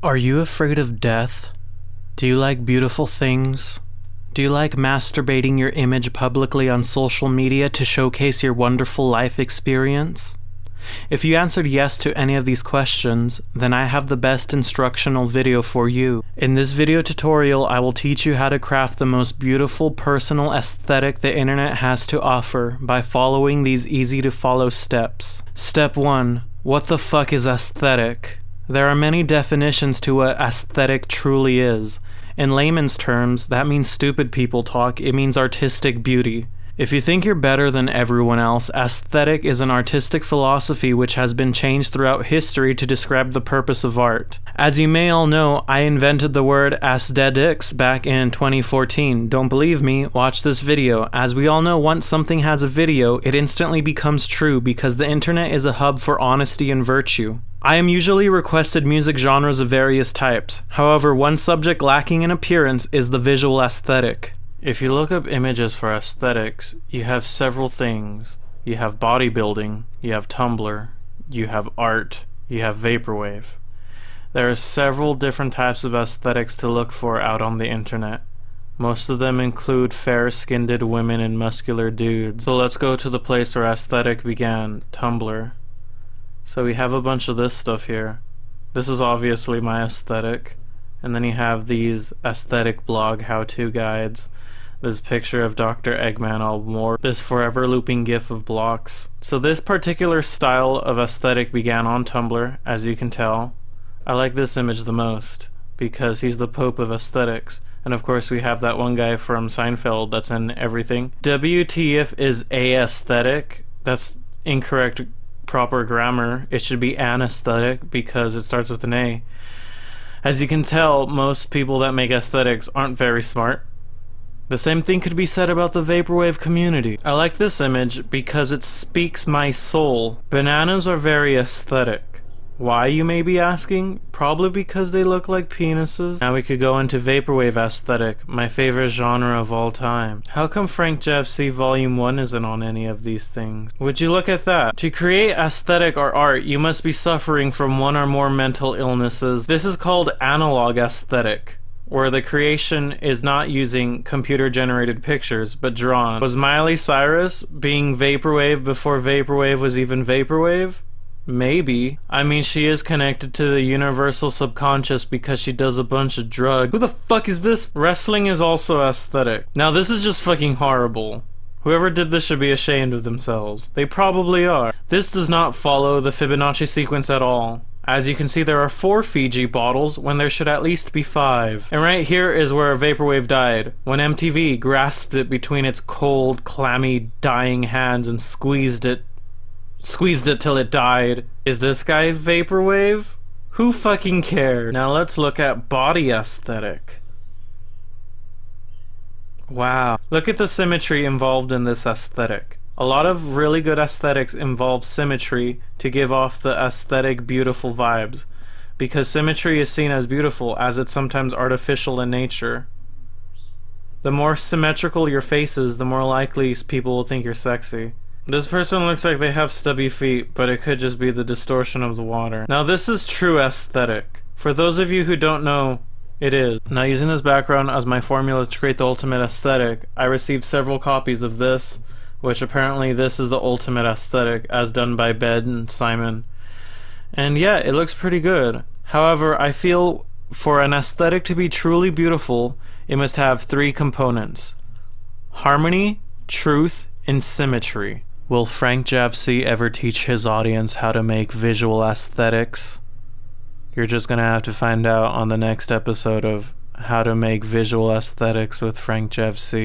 Are you afraid of death? Do you like beautiful things? Do you like masturbating your image publicly on social media to showcase your wonderful life experience? If you answered yes to any of these questions, then I have the best instructional video for you. In this video tutorial, I will teach you how to craft the most beautiful personal aesthetic the internet has to offer by following these easy to follow steps. Step 1. What the fuck is aesthetic? There are many definitions to what aesthetic truly is. In layman's terms, that means stupid people talk. It means artistic beauty. If you think you're better than everyone else, aesthetic is an artistic philosophy which has been changed throughout history to describe the purpose of art. As you may all know, I invented the word aesthetics back in 2014. Don't believe me? Watch this video. As we all know, once something has a video, it instantly becomes true because the internet is a hub for honesty and virtue. I am usually requested music genres of various types. However, one subject lacking in appearance is the visual aesthetic. If you look up images for aesthetics, you have several things. You have bodybuilding, you have Tumblr, you have art, you have vaporwave. There are several different types of aesthetics to look for out on the internet. Most of them include fair-skinned women and muscular dudes. So let's go to the place where aesthetic began, Tumblr. So we have a bunch of this stuff here. This is obviously my aesthetic. And then you have these aesthetic blog how-to guides. This picture of Dr. Eggman all more. This forever looping gif of blocks. So this particular style of aesthetic began on Tumblr, as you can tell. I like this image the most, because he's the Pope of aesthetics. And of course we have that one guy from Seinfeld that's in everything. WTF is a aesthetic? That's incorrect proper grammar. It should be an aesthetic because it starts with an A. As you can tell, most people that make aesthetics aren't very smart. The same thing could be said about the vaporwave community. I like this image because it speaks my soul. Bananas are very aesthetic. Why, you may be asking? Probably because they look like penises. Now we could go into vaporwave aesthetic, my favorite genre of all time. How come FrankJavCee Volume 1 isn't on any of these things? Would you look at that? To create aesthetic or art, you must be suffering from one or more mental illnesses. This is called analog aesthetic, where the creation is not using computer-generated pictures, but drawn. Was Miley Cyrus being vaporwave before vaporwave was even vaporwave? Maybe. I mean, she is connected to the universal subconscious because she does a bunch of drugs. Who the fuck is this? Wrestling is also aesthetic. Now this is just fucking horrible. Whoever did this should be ashamed of themselves. They probably are. This does not follow the Fibonacci sequence at all. As you can see, there are 4 Fiji bottles when there should at least be 5. And right here is where vaporwave died, when MTV grasped it between its cold, clammy, dying hands and squeezed it till it died. Is this guy vaporwave? Who fucking cares? Now let's look at body aesthetic. Wow. Look at the symmetry involved in this aesthetic. A lot of really good aesthetics involve symmetry to give off the aesthetic beautiful vibes, because symmetry is seen as beautiful as it's sometimes artificial in nature. The more symmetrical your face is, the more likely people will think you're sexy. This person looks like they have stubby feet, but it could just be the distortion of the water. Now this is true aesthetic. For those of you who don't know, it is. Now using this background as my formula to create the ultimate aesthetic, I received several copies of this, which apparently this is the ultimate aesthetic as done by Bed and Simon. And yeah, it looks pretty good. However, I feel for an aesthetic to be truly beautiful, it must have 3 components: harmony, truth, and symmetry. Will FrankJavCee ever teach his audience how to make visual aesthetics? You're just gonna have to find out on the next episode of How to Make Visual Aesthetics with FrankJavCee.